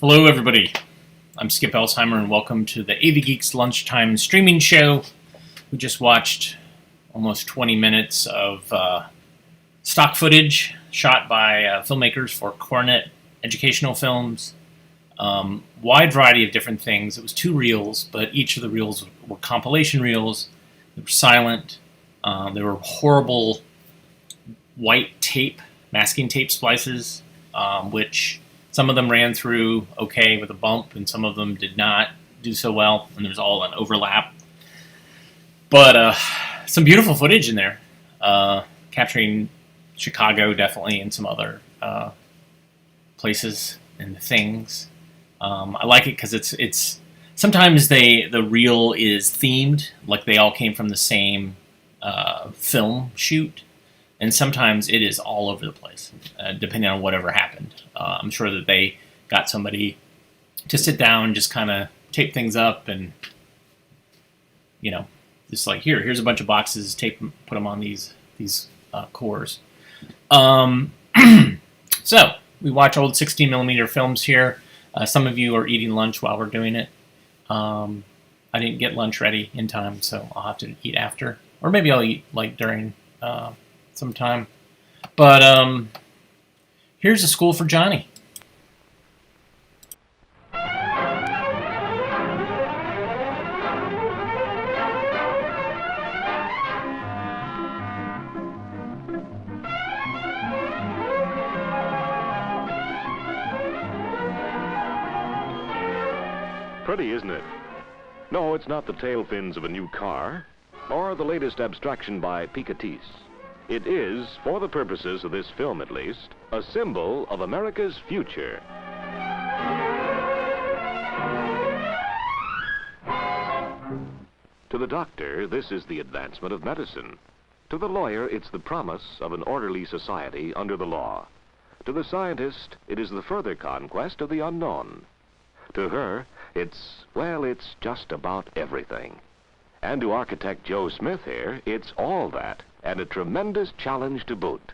Hello, everybody. I'm Skip Elsheimer, and welcome to the avgeeks lunchtime streaming show. We just watched almost 20 minutes of stock footage shot by filmmakers for Coronet Educational Films. Wide variety of different things. It was 2 reels, but each of the reels were compilation reels. They were silent. They were horrible white tape, masking tape splices, which some of them ran through okay with a bump, and some of them did not do so well, and there's all an overlap. But some beautiful footage in there, capturing Chicago definitely, and some other places and things. I like it because it's sometimes the reel is themed, like they all came from the same film shoot. And sometimes it is all over the place, depending on whatever happened. I'm sure that they got somebody to sit down and just kind of tape things up and, just like, here's a bunch of boxes, tape them, put them on these cores. So we watch old 16mm films here. Some of you are eating lunch while we're doing it. I didn't get lunch ready in time, so I'll have to eat after. Or maybe I'll eat during sometime. But here's a school for Johnny. Pretty, isn't it? No, it's not the tail fins of a new car or the latest abstraction by Picatis. It is, for the purposes of this film at least, a symbol of America's future. To the doctor, this is the advancement of medicine. To the lawyer, it's the promise of an orderly society under the law. To the scientist, it is the further conquest of the unknown. To her, it's just about everything. And to architect Joe Smith here, it's all that, and a tremendous challenge to boot.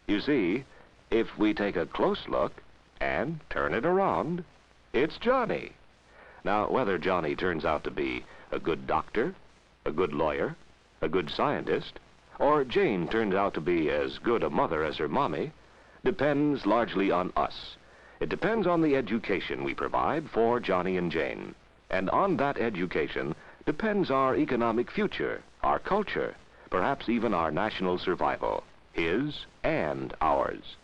You see, if we take a close look and turn it around, it's Johnny. Now, whether Johnny turns out to be a good doctor, a good lawyer, a good scientist, or Jane turns out to be as good a mother as her mommy, depends largely on us. It depends on the education we provide for Johnny and Jane. And on that education depends our economic future, our culture, perhaps even our national survival, his and ours.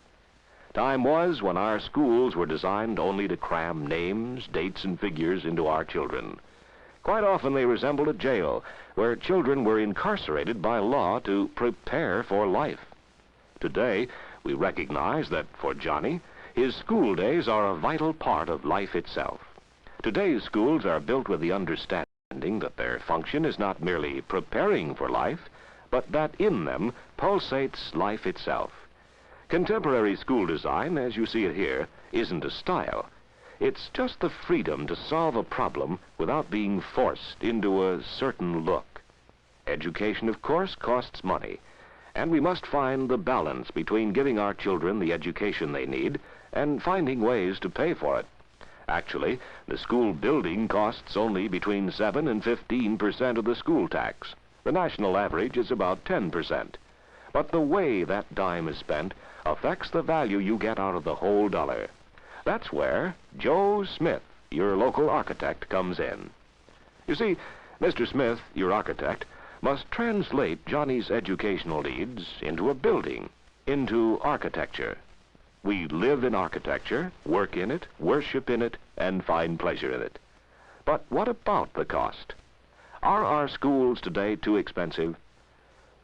Time was when our schools were designed only to cram names, dates, and figures into our children. Quite often they resembled a jail where children were incarcerated by law to prepare for life. Today, we recognize that for Johnny, his school days are a vital part of life itself. Today's schools are built with the understanding that their function is not merely preparing for life, but that in them pulsates life itself. Contemporary school design, as you see it here, isn't a style. It's just the freedom to solve a problem without being forced into a certain look. Education, of course, costs money, and we must find the balance between giving our children the education they need and finding ways to pay for it. Actually, the school building costs only between 7 and 15% of the school tax. The national average is about 10%. But the way that dime is spent affects the value you get out of the whole dollar. That's where Joe Smith, your local architect, comes in. You see, Mr. Smith, your architect, must translate Johnny's educational needs into a building, into architecture. We live in architecture, work in it, worship in it, and find pleasure in it. But what about the cost? Are our schools today too expensive?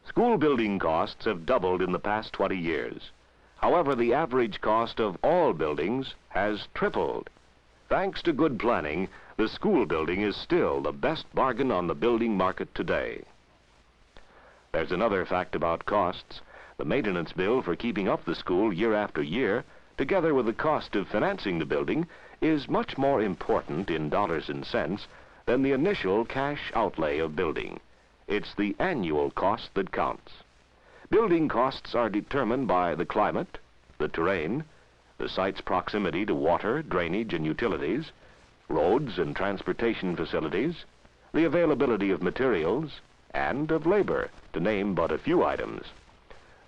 School building costs have doubled in the past 20 years. However, the average cost of all buildings has tripled. Thanks to good planning, the school building is still the best bargain on the building market today. There's another fact about costs. The maintenance bill for keeping up the school year after year, together with the cost of financing the building, is much more important in dollars and cents than the initial cash outlay of building. It's the annual cost that counts. Building costs are determined by the climate, the terrain, the site's proximity to water, drainage, and utilities, roads and transportation facilities, the availability of materials, and of labor, to name but a few items.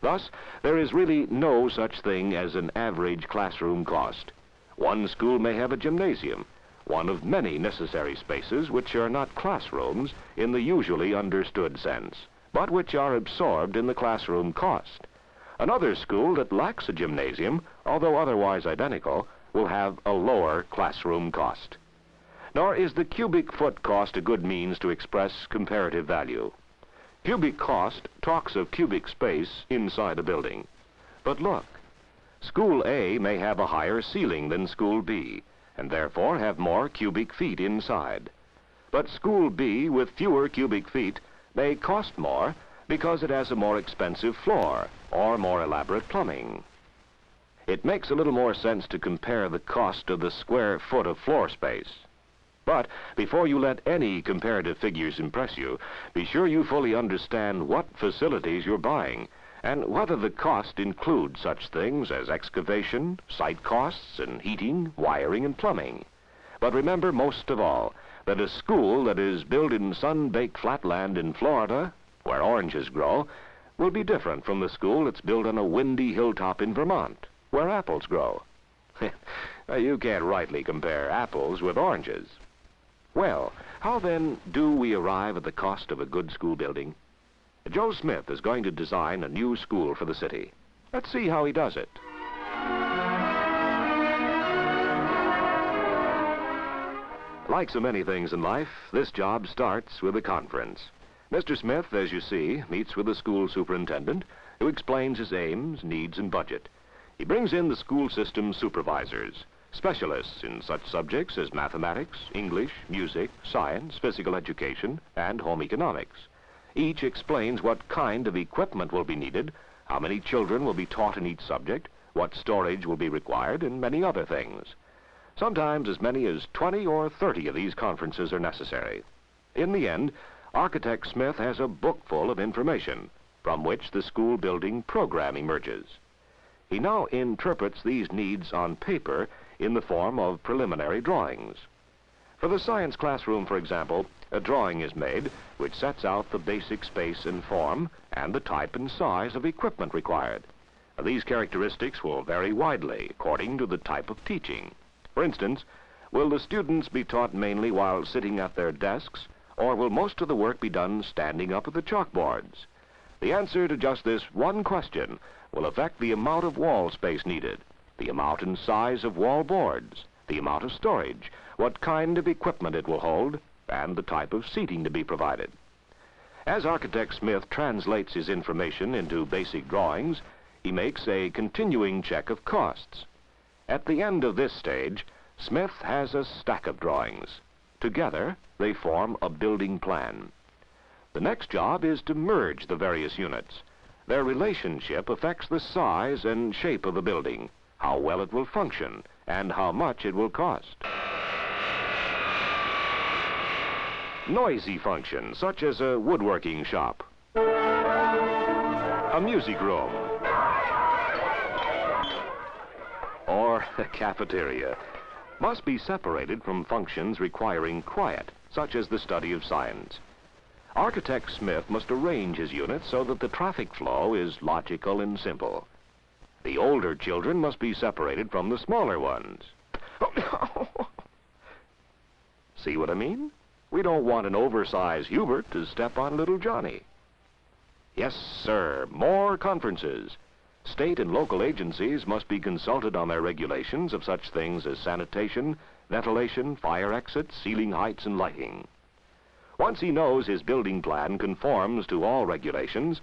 Thus, there is really no such thing as an average classroom cost. One school may have a gymnasium, one of many necessary spaces which are not classrooms in the usually understood sense, but which are absorbed in the classroom cost. Another school that lacks a gymnasium, although otherwise identical, will have a lower classroom cost. Nor is the cubic foot cost a good means to express comparative value. Cubic cost talks of cubic space inside a building. But look, School A may have a higher ceiling than School B, and therefore have more cubic feet inside. But School B, with fewer cubic feet, may cost more because it has a more expensive floor or more elaborate plumbing. It makes a little more sense to compare the cost of the square foot of floor space. But before you let any comparative figures impress you, be sure you fully understand what facilities you're buying and whether the cost includes such things as excavation, site costs, and heating, wiring, and plumbing. But remember most of all that a school that is built in sun-baked flatland in Florida, where oranges grow, will be different from the school that's built on a windy hilltop in Vermont, where apples grow. You can't rightly compare apples with oranges. Well, how then do we arrive at the cost of a good school building? Joe Smith is going to design a new school for the city. Let's see how he does it. Like so many things in life, this job starts with a conference. Mr. Smith, as you see, meets with the school superintendent, who explains his aims, needs, and budget. He brings in the school system supervisors, specialists in such subjects as mathematics, English, music, science, physical education, and home economics. Each explains what kind of equipment will be needed, how many children will be taught in each subject, what storage will be required, and many other things. Sometimes as many as 20 or 30 of these conferences are necessary. In the end, Architect Smith has a book full of information from which the school building program emerges. He now interprets these needs on paper in the form of preliminary drawings. For the science classroom, for example, a drawing is made which sets out the basic space and form and the type and size of equipment required. These characteristics will vary widely according to the type of teaching. For instance, will the students be taught mainly while sitting at their desks, or will most of the work be done standing up at the chalkboards? The answer to just this one question will affect the amount of wall space needed, the amount and size of wall boards, the amount of storage, what kind of equipment it will hold, and the type of seating to be provided. As Architect Smith translates his information into basic drawings, he makes a continuing check of costs. At the end of this stage, Smith has a stack of drawings. Together, they form a building plan. The next job is to merge the various units. Their relationship affects the size and shape of the building, how well it will function, and how much it will cost. Noisy functions, such as a woodworking shop, a music room, or a cafeteria, must be separated from functions requiring quiet, such as the study of science. Architect Smith must arrange his units so that the traffic flow is logical and simple. The older children must be separated from the smaller ones. See what I mean? We don't want an oversized Hubert to step on little Johnny. Yes, sir, more conferences. State and local agencies must be consulted on their regulations of such things as sanitation, ventilation, fire exits, ceiling heights, and lighting. Once he knows his building plan conforms to all regulations,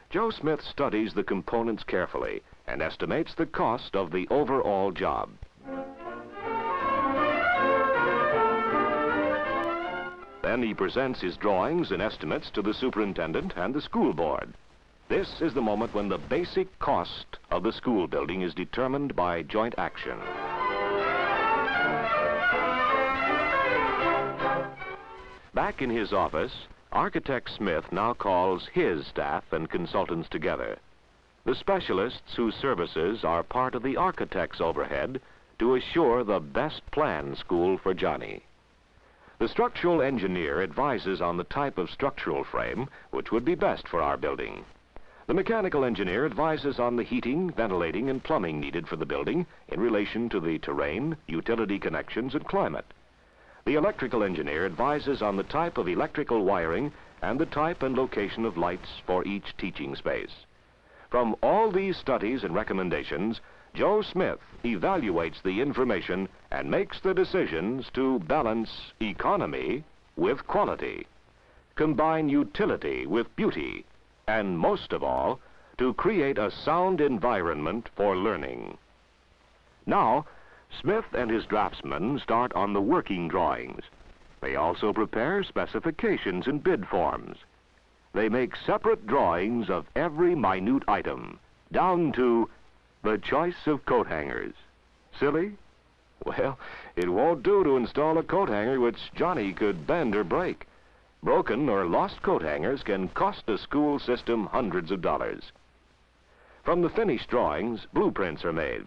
Joe Smith studies the components carefully and estimates the cost of the overall job. Then he presents his drawings and estimates to the superintendent and the school board. This is the moment when the basic cost of the school building is determined by joint action. Back in his office, Architect Smith now calls his staff and consultants together. the specialists whose services are part of the architect's overhead to assure the best planned school for Johnny. The structural engineer advises on the type of structural frame which would be best for our building. The mechanical engineer advises on the heating, ventilating, and plumbing needed for the building in relation to the terrain, utility connections, and climate. The electrical engineer advises on the type of electrical wiring and the type and location of lights for each teaching space. From all these studies and recommendations, Joe Smith evaluates the information and makes the decisions to balance economy with quality, combine utility with beauty, and most of all, to create a sound environment for learning. Now, Smith and his draftsmen start on the working drawings. They also prepare specifications and bid forms. They make separate drawings of every minute item, down to the choice of coat hangers. Silly? Well, it won't do to install a coat hanger which Johnny could bend or break. Broken or lost coat hangers can cost the school system hundreds of dollars. From the finished drawings, blueprints are made.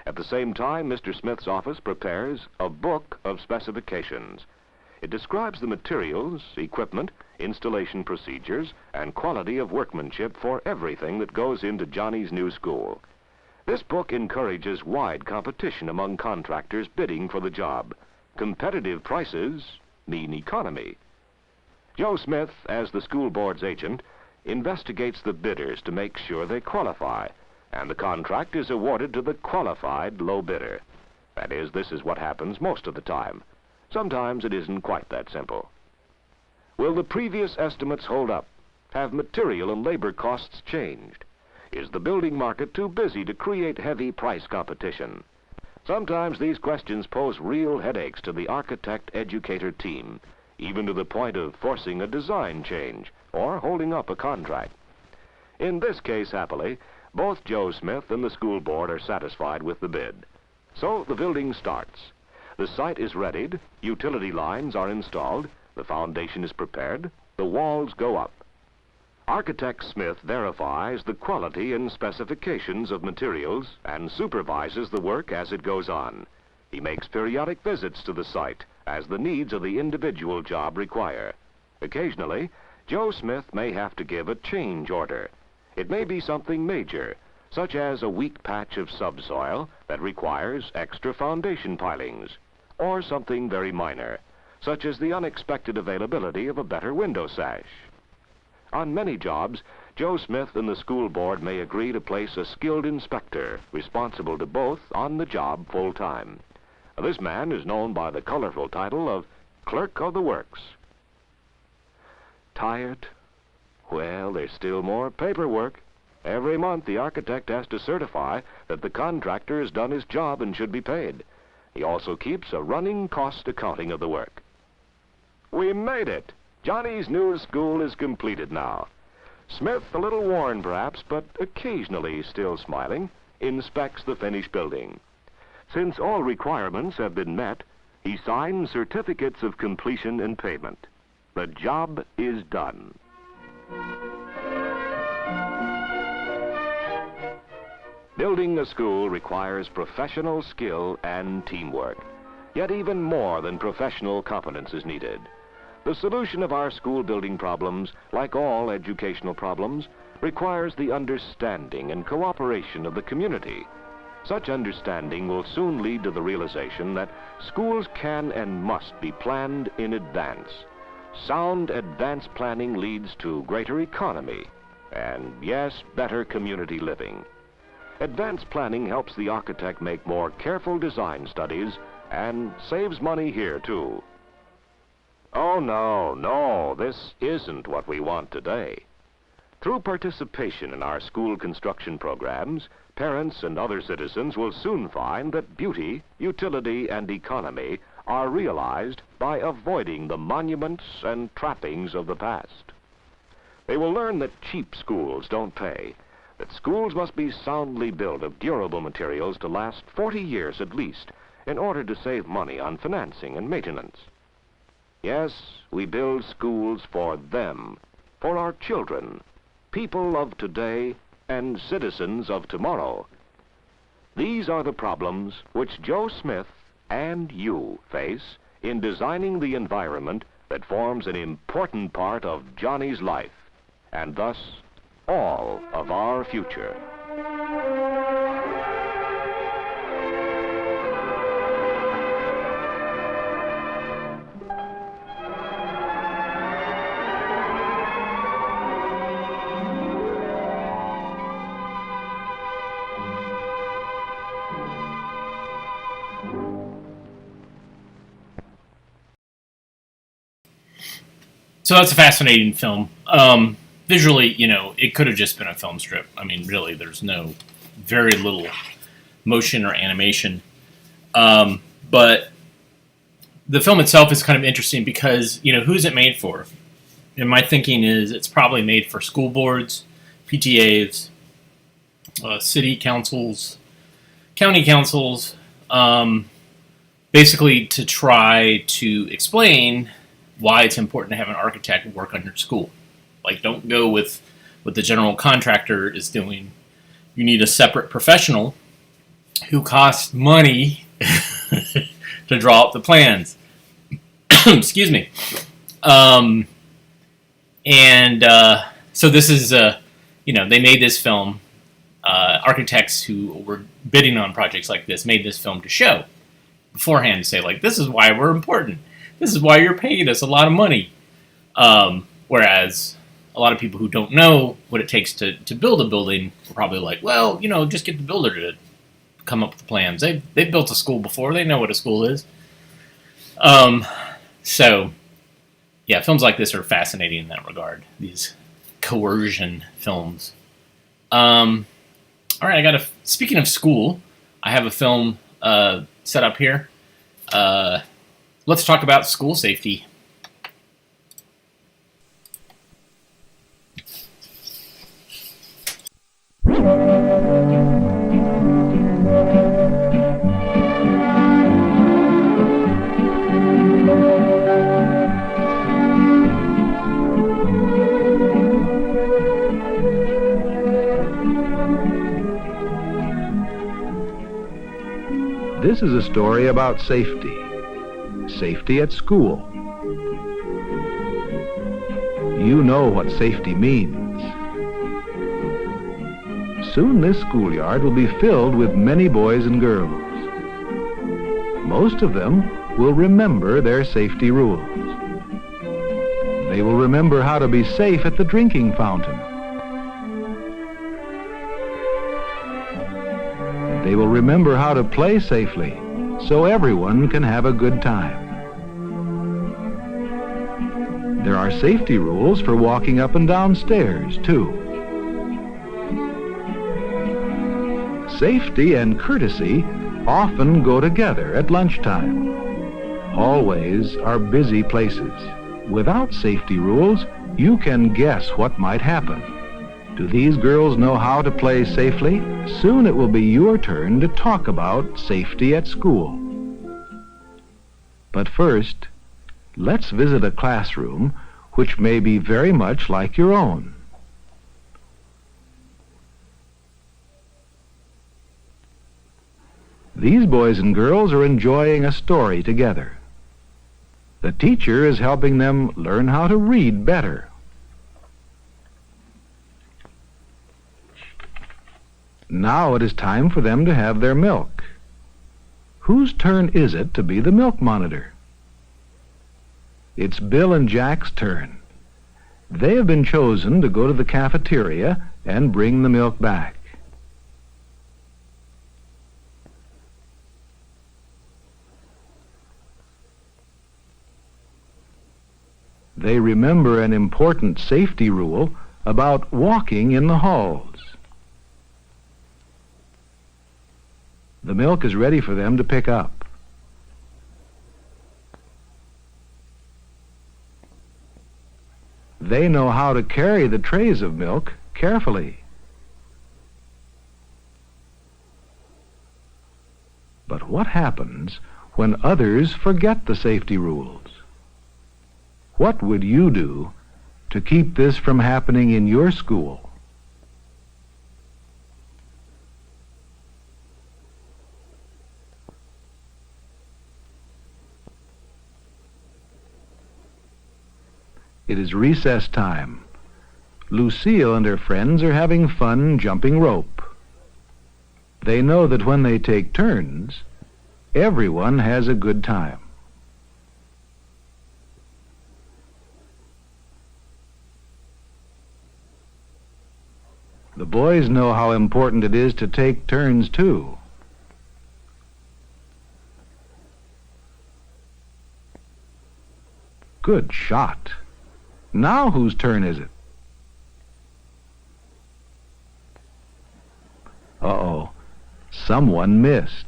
At the same time, Mr. Smith's office prepares a book of specifications. It describes the materials, equipment, installation procedures, and quality of workmanship for everything that goes into Johnny's new school. This book encourages wide competition among contractors bidding for the job. Competitive prices mean economy. Joe Smith, as the school board's agent, investigates the bidders to make sure they qualify, and the contract is awarded to the qualified low bidder. That is, this is what happens most of the time. Sometimes it isn't quite that simple. Will the previous estimates hold up? Have material and labor costs changed? Is the building market too busy to create heavy price competition? Sometimes these questions pose real headaches to the architect-educator team, even to the point of forcing a design change or holding up a contract. In this case, happily, both Joe Smith and the school board are satisfied with the bid. So the building starts. The site is readied, utility lines are installed, the foundation is prepared, the walls go up. Architect Smith verifies the quality and specifications of materials and supervises the work as it goes on. He makes periodic visits to the site as the needs of the individual job require. Occasionally, Joe Smith may have to give a change order. It may be something major, such as a weak patch of subsoil that requires extra foundation pilings, or something very minor, such as the unexpected availability of a better window sash. On many jobs, Joe Smith and the school board may agree to place a skilled inspector responsible to both on the job full-time. This man is known by the colorful title of Clerk of the Works. Tired? Well, there's still more paperwork. Every month, the architect has to certify that the contractor has done his job and should be paid. He also keeps a running cost accounting of the work. We made it! Johnny's new school is completed now. Smith, a little worn perhaps, but occasionally still smiling, inspects the finished building. Since all requirements have been met, he signs certificates of completion and payment. The job is done. Building a school requires professional skill and teamwork. Yet even more than professional competence is needed. The solution of our school building problems, like all educational problems, requires the understanding and cooperation of the community. Such understanding will soon lead to the realization that schools can and must be planned in advance. Sound advance planning leads to greater economy and, yes, better community living. Advanced planning helps the architect make more careful design studies and saves money here, too. Oh, no, this isn't what we want today. Through participation in our school construction programs, parents and other citizens will soon find that beauty, utility, and economy are realized by avoiding the monuments and trappings of the past. They will learn that cheap schools don't pay, that schools must be soundly built of durable materials to last 40 years at least in order to save money on financing and maintenance. Yes, we build schools for them, for our children, people of today and citizens of tomorrow. These are the problems which Joe Smith and you face in designing the environment that forms an important part of Johnny's life, and thus all of our future. So that's a fascinating film. Visually, it could have just been a film strip. I mean, really, there's very little motion or animation. But the film itself is kind of interesting because, who's it made for? And my thinking is it's probably made for school boards, PTAs, city councils, county councils, basically to try to explain why it's important to have an architect work on your school. Like, don't go with what the general contractor is doing. You need a separate professional who costs money to draw up the plans. Excuse me. So this is, they made this film. Architects who were bidding on projects like this made this film to show beforehand, to say, like, this is why we're important. This is why you're paying us a lot of money. Whereas a lot of people who don't know what it takes to build a building are probably like, well, just get the builder to come up with the plans. They've built a school before. They know what a school is. So, yeah, films like this are fascinating in that regard. These coercion films. All right, speaking of school, I have a film set up here. Let's talk about school safety. This is a story about safety. Safety at school. You know what safety means. Soon this schoolyard will be filled with many boys and girls. Most of them will remember their safety rules. They will remember how to be safe at the drinking fountain. They will remember how to play safely so everyone can have a good time. There are safety rules for walking up and down stairs, too. Safety and courtesy often go together at lunchtime. Hallways are busy places. Without safety rules, you can guess what might happen. Do these girls know how to play safely? Soon it will be your turn to talk about safety at school. But first, let's visit a classroom which may be very much like your own. These boys and girls are enjoying a story together. The teacher is helping them learn how to read better. Now it is time for them to have their milk. Whose turn is it to be the milk monitor? It's Bill and Jack's turn. They have been chosen to go to the cafeteria and bring the milk back. They remember an important safety rule about walking in the halls. The milk is ready for them to pick up. They know how to carry the trays of milk carefully. But what happens when others forget the safety rules? What would you do to keep this from happening in your school? It is recess time. Lucille and her friends are having fun jumping rope. They know that when they take turns, everyone has a good time. The boys know how important it is to take turns, too. Good shot. Now whose turn is it? Uh-oh. Someone missed.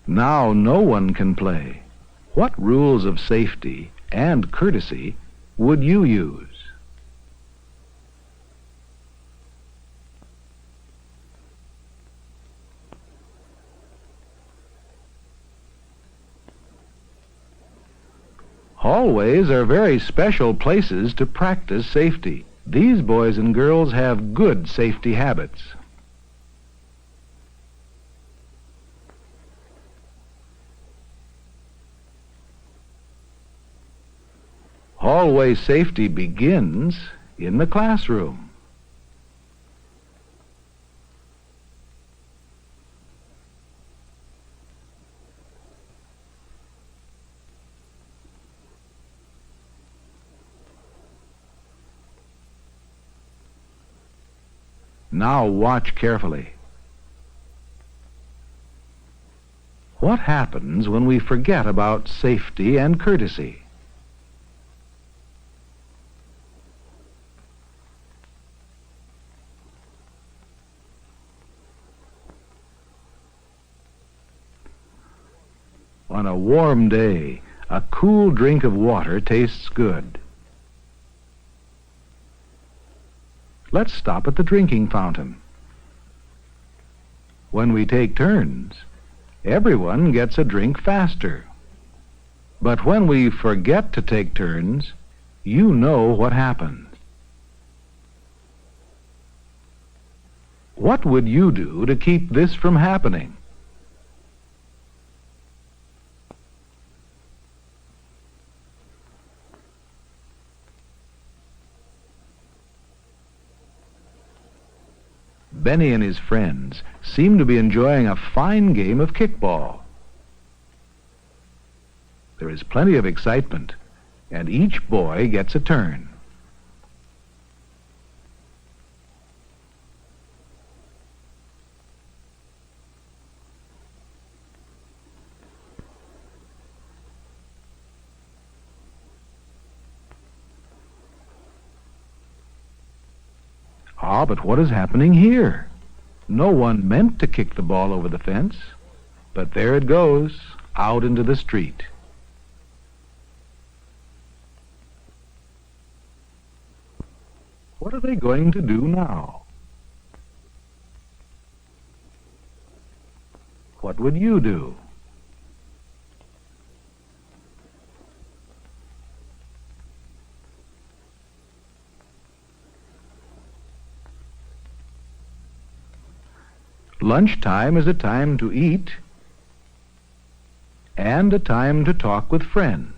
Now no one can play. What rules of safety and courtesy would you use? Hallways are very special places to practice safety. These boys and girls have good safety habits. Hallway safety begins in the classroom. Now watch carefully. What happens when we forget about safety and courtesy? On a warm day, a cool drink of water tastes good. Let's stop at the drinking fountain. When we take turns, everyone gets a drink faster. But when we forget to take turns, you know what happens. What would you do to keep this from happening? Benny and his friends seem to be enjoying a fine game of kickball. There is plenty of excitement, and each boy gets a turn. Ah, but what is happening here? No one meant to kick the ball over the fence, but there it goes, out into the street. What are they going to do now? What would you do? Lunchtime is a time to eat and a time to talk with friends.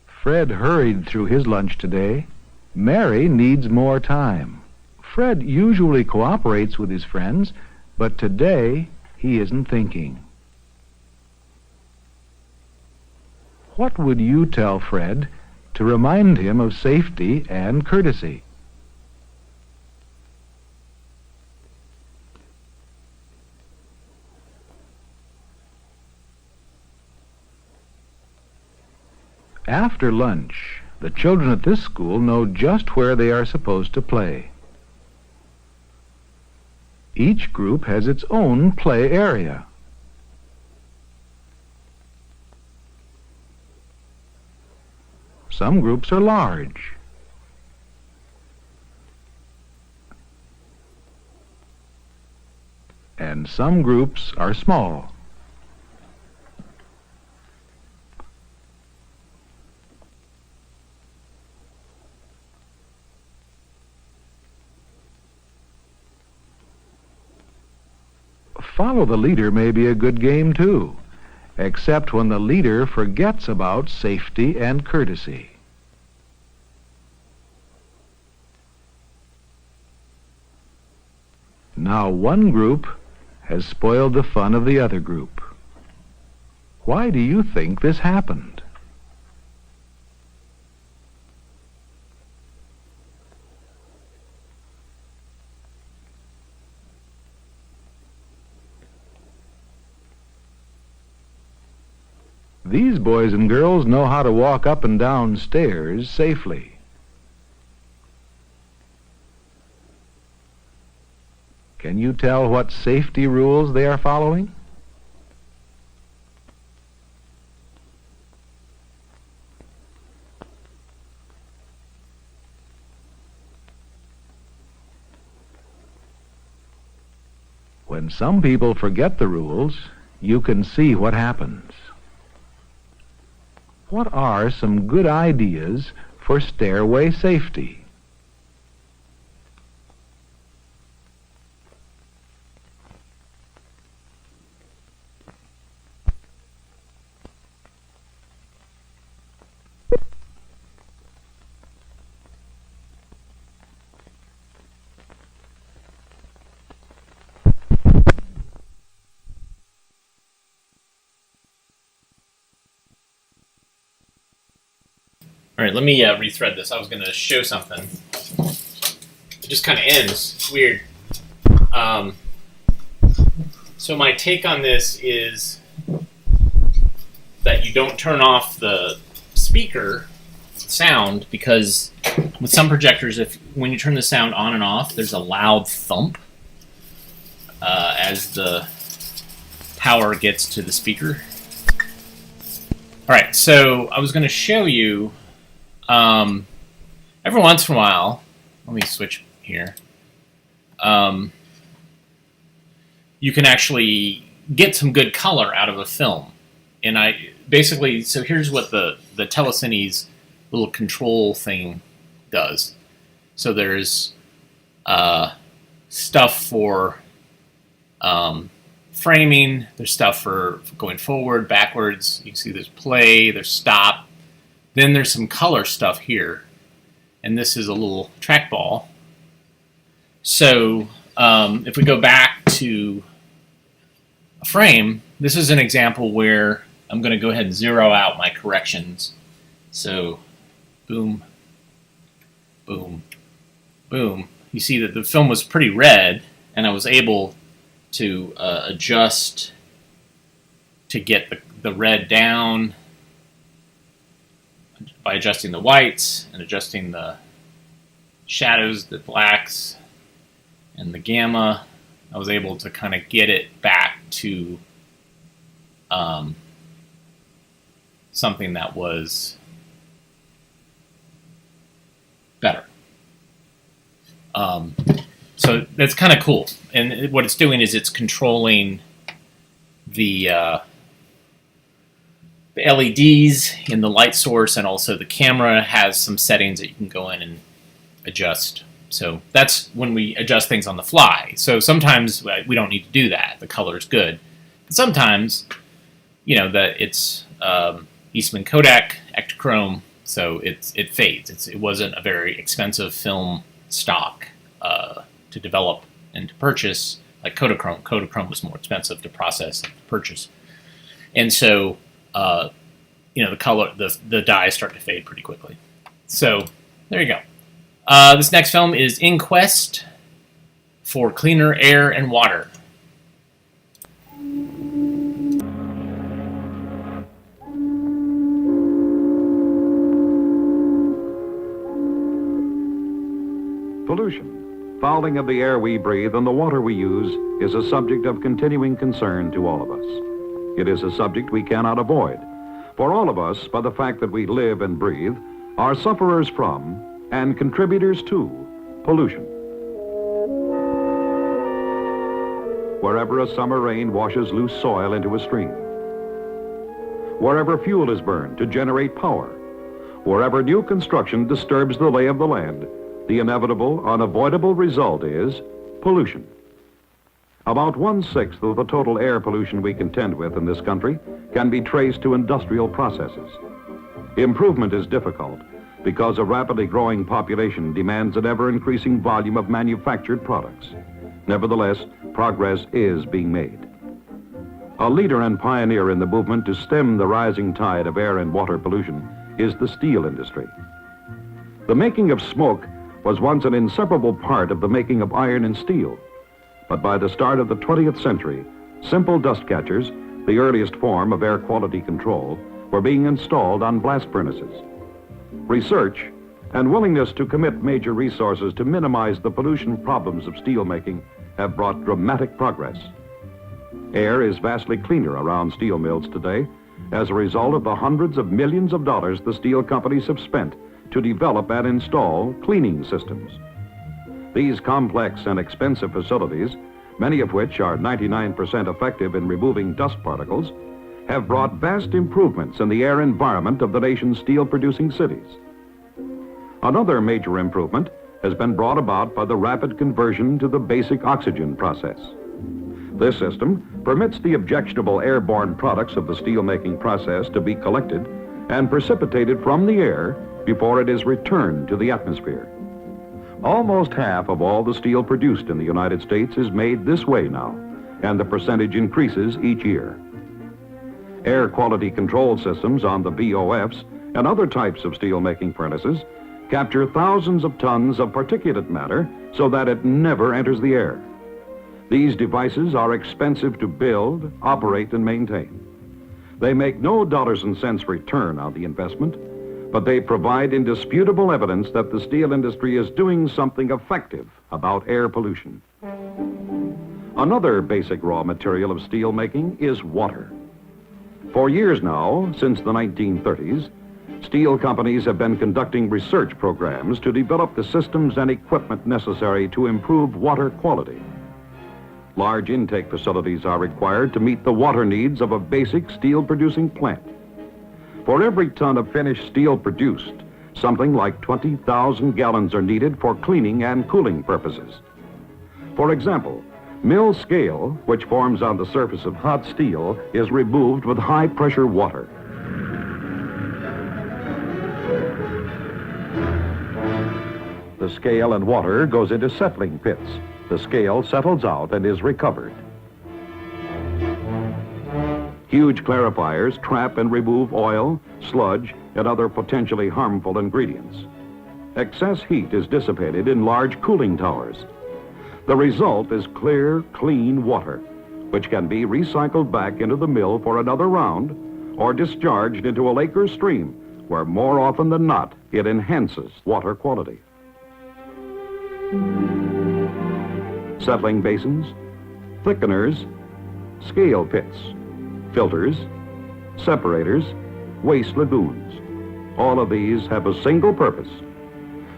Fred hurried through his lunch today. Mary needs more time. Fred usually cooperates with his friends, but today he isn't thinking. What would you tell Fred to remind him of safety and courtesy? After lunch, the children at this school know just where they are supposed to play. Each group has its own play area. Some groups are large. And some groups are small. Follow the leader may be a good game, too, except when the leader forgets about safety and courtesy. Now one group has spoiled the fun of the other group. Why do you think this happened? These boys and girls know how to walk up and down stairs safely. Can you tell what safety rules they are following? When some people forget the rules, you can see what happens. What are some good ideas for stairway safety? All right, let me rethread this. I was going to show something. It just kind of ends. It's weird. So my take on this is that you don't turn off the speaker sound, because with some projectors, when you turn the sound on and off, there's a loud thump as the power gets to the speaker. All right, so I was going to show you every once in a while, let me switch here, you can actually get some good color out of a film. And so here's what the telecines little control thing does. So there's stuff for framing, there's stuff for going forward, backwards. You can see there's play, there's stop. Then there's some color stuff here, and this is a little trackball. So if we go back to a frame, this is an example where I'm going to go ahead and zero out my corrections. So boom, boom, boom. You see that the film was pretty red, and I was able to adjust to get the red down by adjusting the whites and adjusting the shadows, the blacks, and the gamma. I was able to kind of get it back to something that was better. So that's kind of cool. And what it's doing is it's controlling the LEDs in the light source, and also the camera has some settings that you can go in and adjust. So that's when we adjust things on the fly. So sometimes we don't need to do that. The color is good. But sometimes, that it's Eastman Kodak Ektachrome, so it fades. It wasn't a very expensive film stock to develop and to purchase, like Kodachrome. Kodachrome was more expensive to process and to purchase. And so the color, the dyes start to fade pretty quickly. So there you go. This next film is In Quest for Cleaner Air and Water. Pollution, fouling of the air we breathe and the water we use, is a subject of continuing concern to all of us. It is a subject we cannot avoid. For all of us, by the fact that we live and breathe, are sufferers from and contributors to pollution. Wherever a summer rain washes loose soil into a stream, wherever fuel is burned to generate power, wherever new construction disturbs the lay of the land, the inevitable, unavoidable result is pollution. About 1/6 of the total air pollution we contend with in this country can be traced to industrial processes. Improvement is difficult because a rapidly growing population demands an ever-increasing volume of manufactured products. Nevertheless, progress is being made. A leader and pioneer in the movement to stem the rising tide of air and water pollution is the steel industry. The making of smoke was once an inseparable part of the making of iron and steel. But by the start of the 20th century, simple dust catchers, the earliest form of air quality control, were being installed on blast furnaces. Research and willingness to commit major resources to minimize the pollution problems of steelmaking have brought dramatic progress. Air is vastly cleaner around steel mills today as a result of the hundreds of millions of dollars the steel companies have spent to develop and install cleaning systems. These complex and expensive facilities, many of which are 99% effective in removing dust particles, have brought vast improvements in the air environment of the nation's steel-producing cities. Another major improvement has been brought about by the rapid conversion to the basic oxygen process. This system permits the objectionable airborne products of the steelmaking process to be collected and precipitated from the air before it is returned to the atmosphere. Almost half of all the steel produced in the United States is made this way now, and the percentage increases each year. Air quality control systems on the BOFs and other types of steelmaking furnaces capture thousands of tons of particulate matter so that it never enters the air. These devices are expensive to build, operate, and maintain. They make no dollars and cents return on the investment, but they provide indisputable evidence that the steel industry is doing something effective about air pollution. Another basic raw material of steel making is water. For years now, since the 1930s, steel companies have been conducting research programs to develop the systems and equipment necessary to improve water quality. Large intake facilities are required to meet the water needs of a basic steel-producing plant. For every ton of finished steel produced, something like 20,000 gallons are needed for cleaning and cooling purposes. For example, mill scale, which forms on the surface of hot steel, is removed with high-pressure water. The scale and water goes into settling pits. The scale settles out and is recovered. Huge clarifiers trap and remove oil, sludge, and other potentially harmful ingredients. Excess heat is dissipated in large cooling towers. The result is clear, clean water, which can be recycled back into the mill for another round or discharged into a lake or stream, where more often than not, it enhances water quality. Settling basins, thickeners, scale pits, filters, separators, waste lagoons. All of these have a single purpose: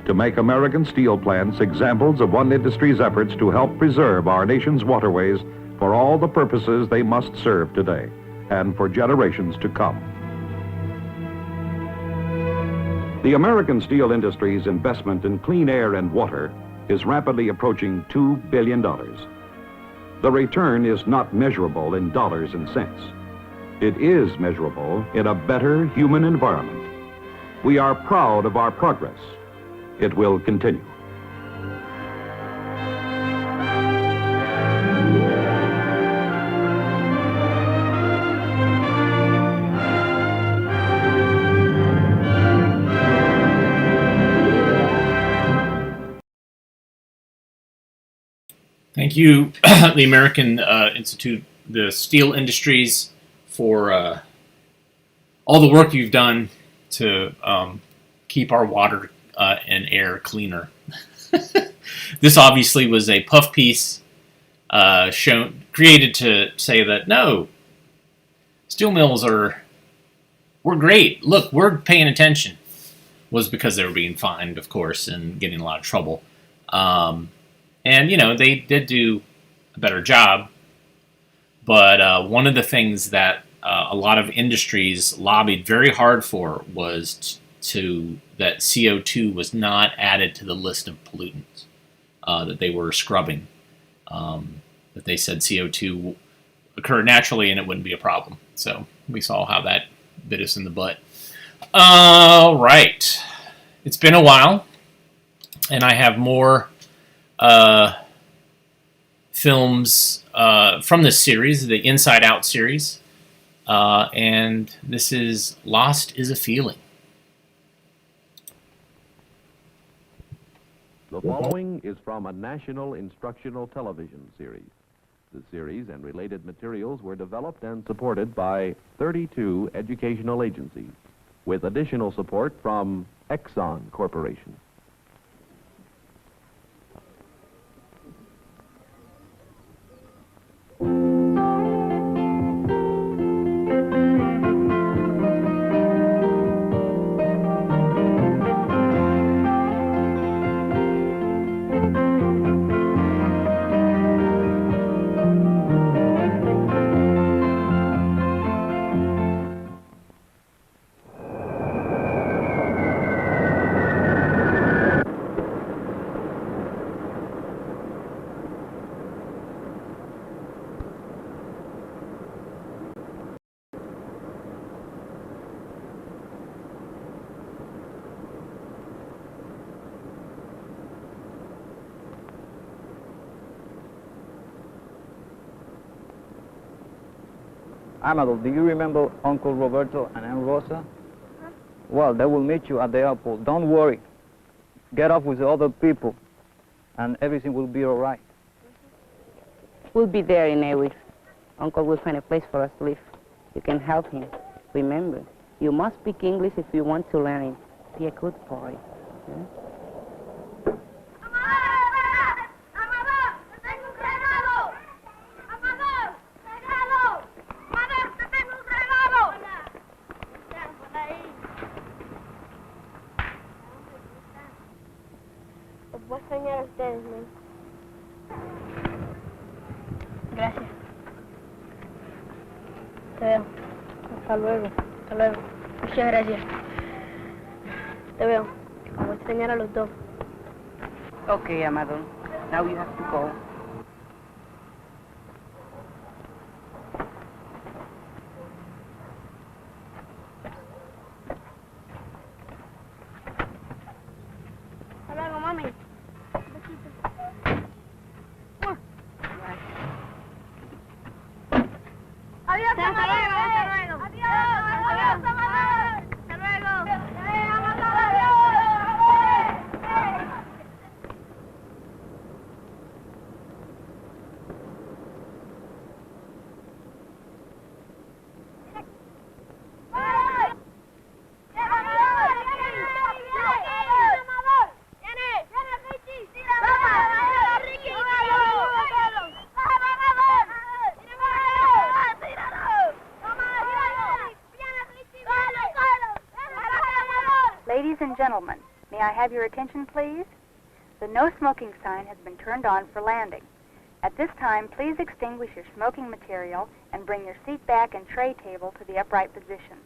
to make American steel plants examples of one industry's efforts to help preserve our nation's waterways for all the purposes they must serve today and for generations to come. The American steel industry's investment in clean air and water is rapidly approaching $2 billion. The return is not measurable in dollars and cents. It is measurable in a better human environment. We are proud of our progress. It will continue. Thank you, the American Institute, the steel industries, for all the work you've done to keep our water and air cleaner. This obviously was a puff piece created to say that, no, steel mills we're great. Look, we're paying attention. Was because they were being fined, of course, and getting in a lot of trouble. And, they did do a better job. But one of the things that a lot of industries lobbied very hard for was that CO2 was not added to the list of pollutants that they were scrubbing. that they said CO2 occur naturally and it wouldn't be a problem. So we saw how that bit us in the butt. All right. It's been a while, and I have more films from this series, the Inside Out series, and this is Lost is a Feeling. The following is from a national instructional television series. The series and related materials were developed and supported by 32 educational agencies, with additional support from Exxon Corporation. Amado, do you remember Uncle Roberto and Aunt Rosa? Well, they will meet you at the airport. Don't worry. Get off with the other people, and everything will be all right. We'll be there in a week. Uncle will find a place for us to live. You can help him. Remember, you must speak English if you want to learn it. Be a good boy. Yeah? Voy a extrañar a ustedes, ¿no? Gracias. Te veo. Hasta luego. Hasta luego. Muchas gracias. Te veo. Voy a extrañar a los dos. Okay, Amado. Now you have to go. Hasta luego, mami. Adiós, hasta luego, hasta luego. Adiós, adiós, Amador. Hasta luego. Amador, adiós. Ladies and gentlemen, may I have your attention, please? The no smoking sign has been turned on for landing. At this time, please extinguish your smoking material and bring your seat back and tray table to the upright position.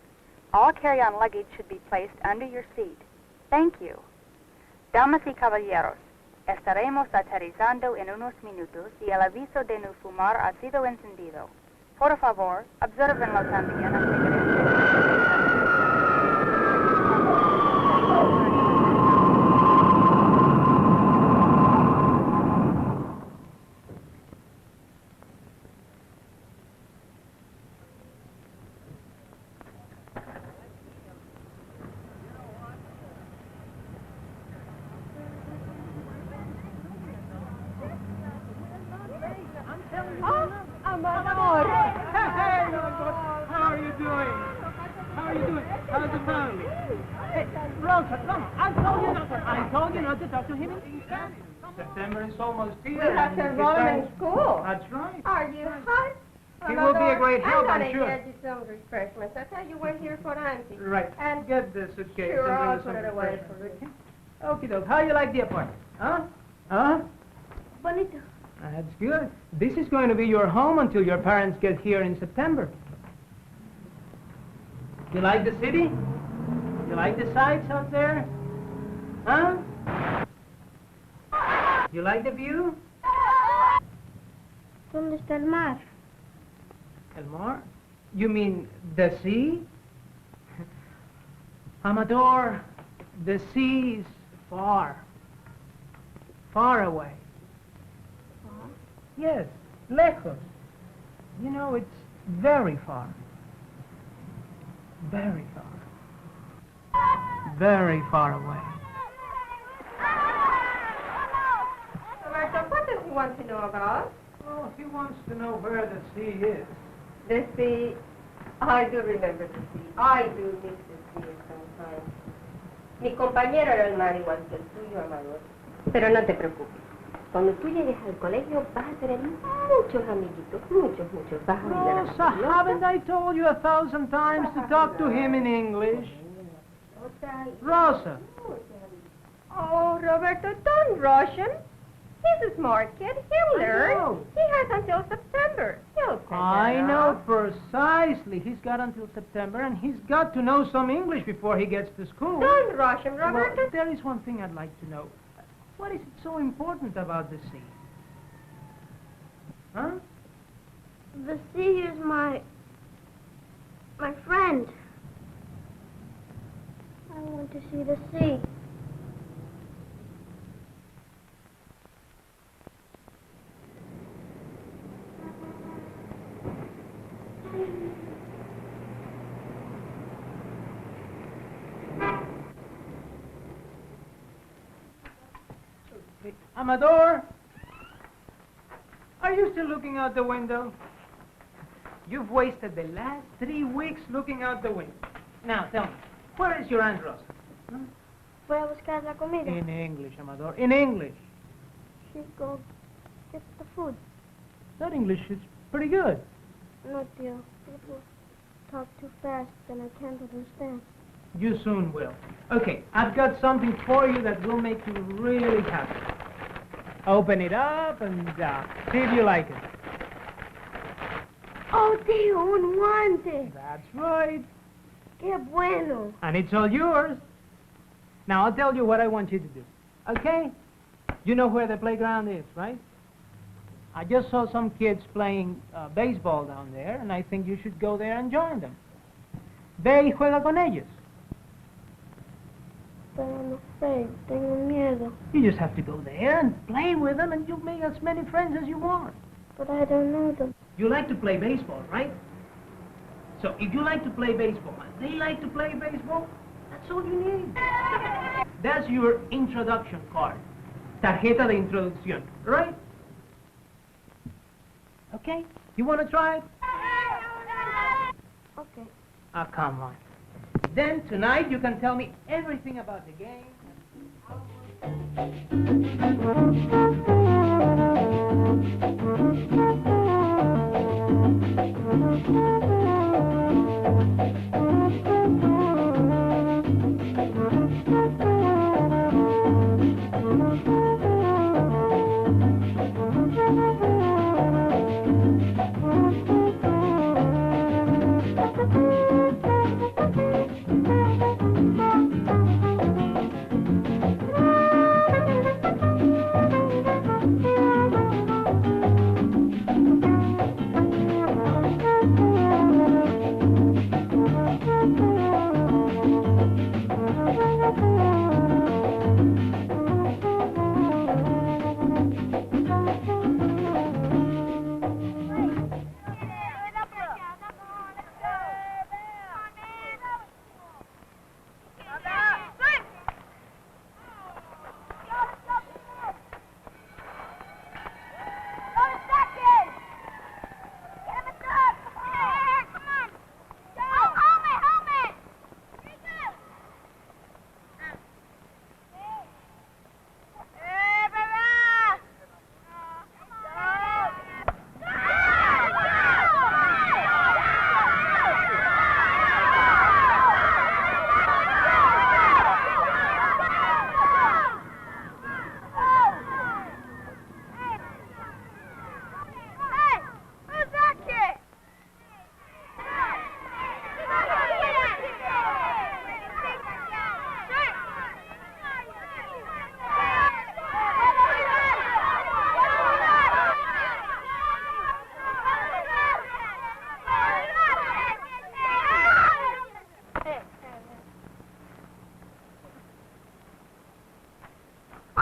All carry-on luggage should be placed under your seat. Thank you. Damas y caballeros, estaremos aterrizando en unos minutos y el aviso de no fumar ha sido encendido. Por favor, obsérvenlo también al regreso. How are you doing? How's the family? Hey, Rosa, come. I told you not to talk to him in Spanish. September is almost here. We have to enroll him in school. That's right. Are you hot? He will be a great help, I'm sure. I'm going to get you some refreshments. I thought you were here for Auntie. Right. And get the suitcase. sure, and I'll bring put us it some away refreshments. for you. Okay, doke. How you like the apartment? Huh? Huh? Bonito. That's good. This is going to be your home until your parents get here in September. You like the city? You like the sights out there? Huh? You like the view? ¿Dónde está el mar? El mar? You mean the sea? Amador, the sea is far. Far away. Far? Yes, lejos. You know, it's very far. Very far. Very far away. Roberto, what does he want to know about? Oh, he wants to know where the sea is. The sea. I do remember the sea. I do miss the sea sometimes. Mi compañero era el mar igual que el tuyo, Amador. Pero no te preocupes. Cuando tú llegues al colegio vas a tener muchos amiguitos, muchos. Vas a ver a la Rosa, pelota. haven't I told you 1,000 times to talk to him in English? Rosa. Oh, Roberto, don't rush him. He's a smart kid. He'll learn. know. He has until September. He'll figure I it know out. precisely. He's got until September, and he's got to know some English before he gets to school. Don't rush him, Roberto. Well, there is one thing I'd like to know. What is it so important about the sea? Huh? The sea is my friend. I want to see the sea. Amador? Are you still looking out the window? You've wasted the last 3 weeks looking out the window. Now, tell me, where is your Aunt Rosa? Voy a buscar la comida. In English, Amador, in English. She go get the food. That English is pretty good. No, dear. People talk too fast and I can't understand. You soon will. Okay, I've got something for you that will make you really happy. Open it up and see if you like it. Oh, tío, un guante. That's right. Qué bueno. And it's all yours. Now, I'll tell you what I want you to do. Okay? You know where the playground is, right? I just saw some kids playing baseball down there, and I think you should go there and join them. Ve y juega con ellos. But I'm afraid. Tengo miedo. You just have to go there and play with them, and you'll make as many friends as you want. But I don't know them. You like to play baseball, right? So if you like to play baseball and they like to play baseball, that's all you need. That's your introduction card. Tarjeta de introducción, right? Okay? You want to try it? Okay. Ah, come on. Then tonight you can tell me everything about the game.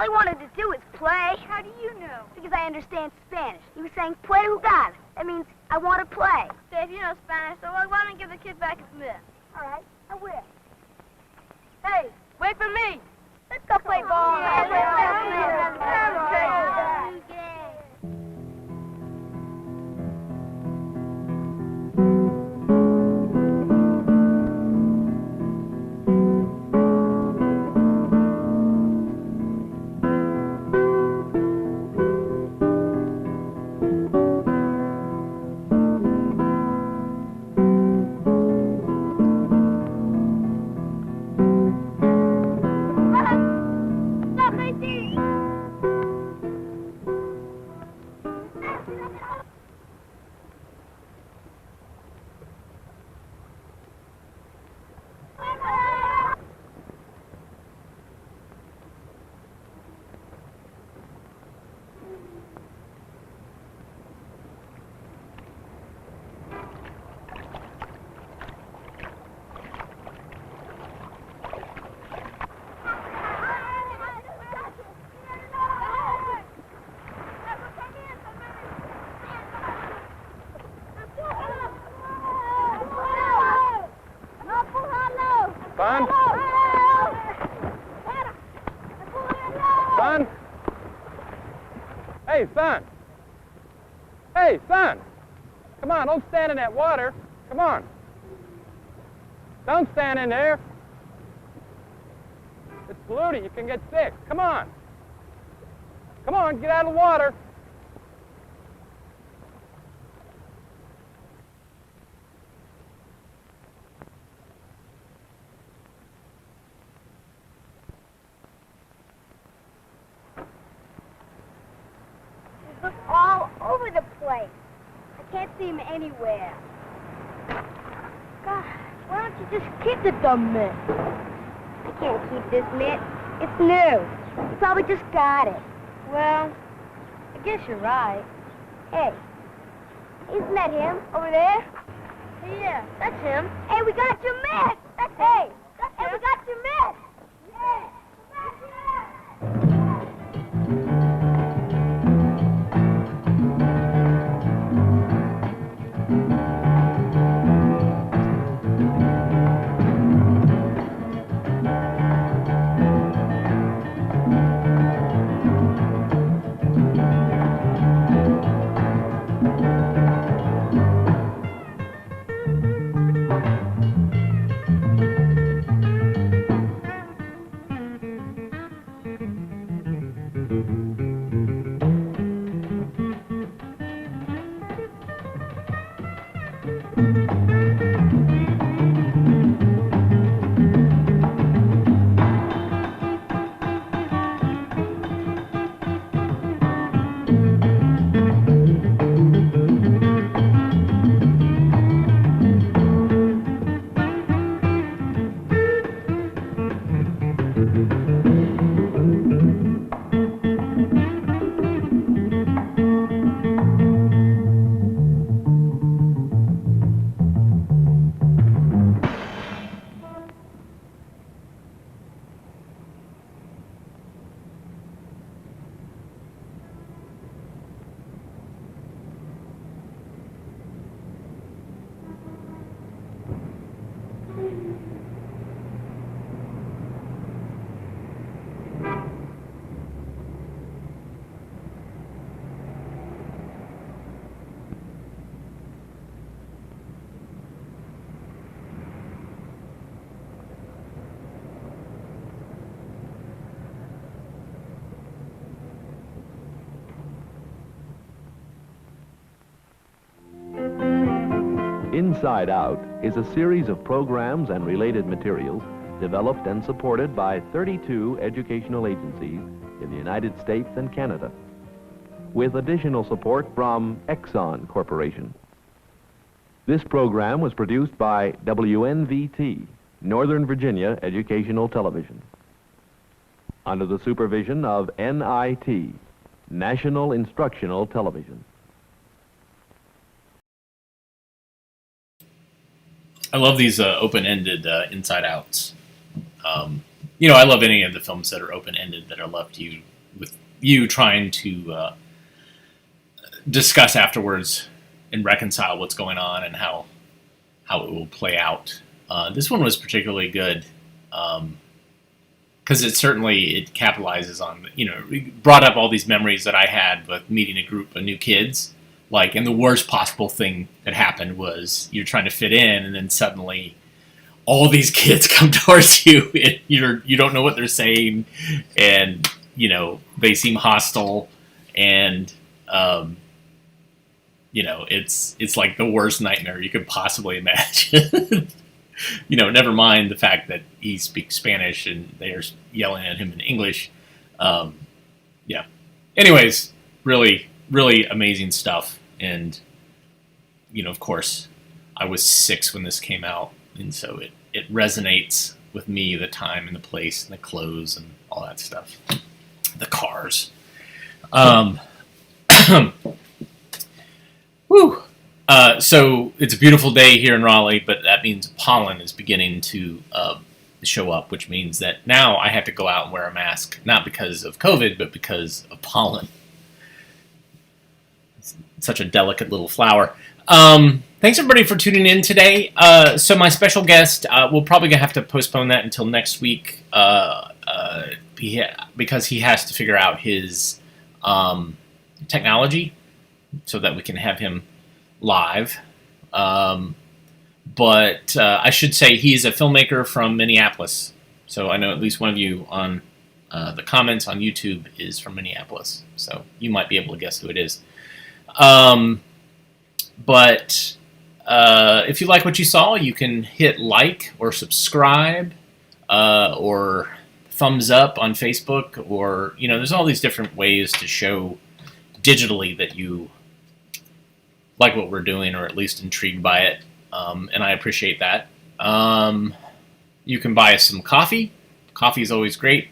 he wanted to do was play. How do you know? Because I understand Spanish. He was saying, play jugar. That means I want to play. Okay, if you know Spanish, so why don't you give the kid back his mitt? All right, I will. Hey, wait for me. Let's go play ball. Son? Son? Hey, son! Hey, son! Come on, don't stand in that water. Come on. Don't stand in there. It's polluted. You can get sick. Come on. Come on, get out of the water. He's all over the place. I can't see him anywhere. Gosh, why don't you just keep the dumb mitt? I can't keep this mitt. It's new. You probably just got it. Well, I guess you're right. Hey, isn't that him over there? Yeah, that's him. Hey, we got your mitt. That's hey, we got your mitt. Yeah. Inside Out is a series of programs and related materials developed and supported by 32 educational agencies in the United States and Canada, with additional support from Exxon Corporation. This program was produced by WNVT, Northern Virginia Educational Television, under the supervision of NIT, National Instructional Television. I love these open-ended inside outs. I love any of the films that are open-ended that are left you with you trying to discuss afterwards and reconcile what's going on and how it will play out. This one was particularly good because it capitalizes on, it brought up all these memories that I had with meeting a group of new kids. Like, and the worst possible thing that happened was you're trying to fit in, and then suddenly all these kids come towards you, and you don't know what they're saying, and they seem hostile, and it's like the worst nightmare you could possibly imagine. Never mind the fact that he speaks Spanish and they're yelling at him in English. Anyways, really, really amazing stuff. And, of course, I was 6 when this came out. And so it resonates with me, the time and the place and the clothes and all that stuff. The cars. Woo! So it's a beautiful day here in Raleigh, but that means pollen is beginning to show up, which means that now I have to go out and wear a mask, not because of COVID, but because of pollen. It's such a delicate little flower. Thanks everybody for tuning in today. So my special guest, we'll probably have to postpone that until next week because he has to figure out his technology so that we can have him live. But I should say he's a filmmaker from Minneapolis. So I know at least one of you on the comments on YouTube is from Minneapolis. So you might be able to guess who it is. But if you like what you saw, you can hit like or subscribe or thumbs up on Facebook, or there's all these different ways to show digitally that you like what we're doing, or at least intrigued by it, and I appreciate that. You can buy us some coffee. Coffee is always great,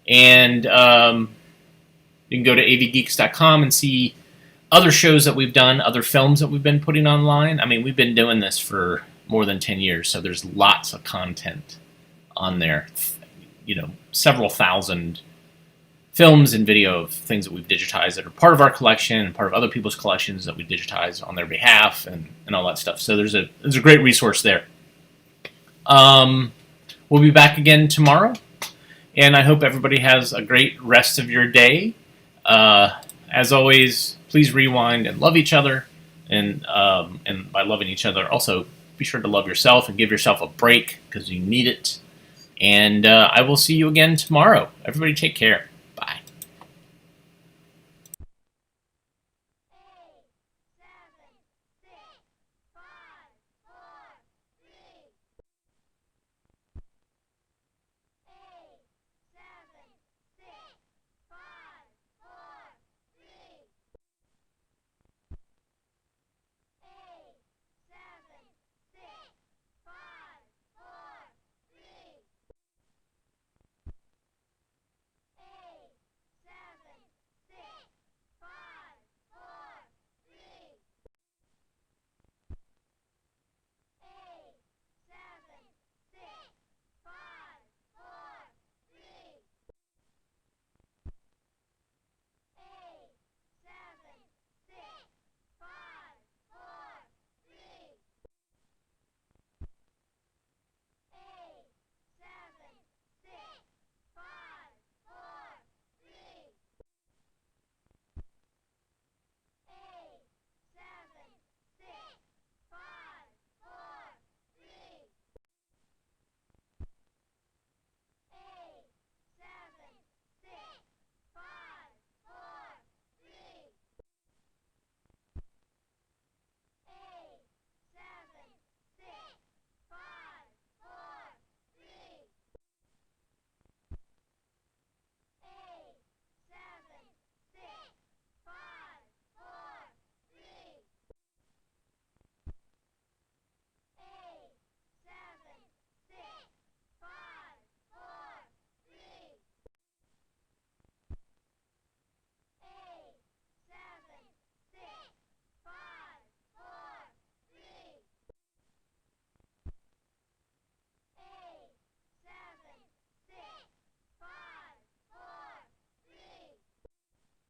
and you can go to avgeeks.com and see other shows that we've done, other films that we've been putting online. I mean, we've been doing this for more than 10 years, so there's lots of content on there. Several thousand films and video of things that we've digitized that are part of our collection and part of other people's collections that we digitized on their behalf and all that stuff. So there's a great resource there. We'll be back again tomorrow, and I hope everybody has a great rest of your day. As always, please rewind and love each other, and by loving each other, also be sure to love yourself and give yourself a break because you need it. And I will see you again tomorrow. Everybody take care.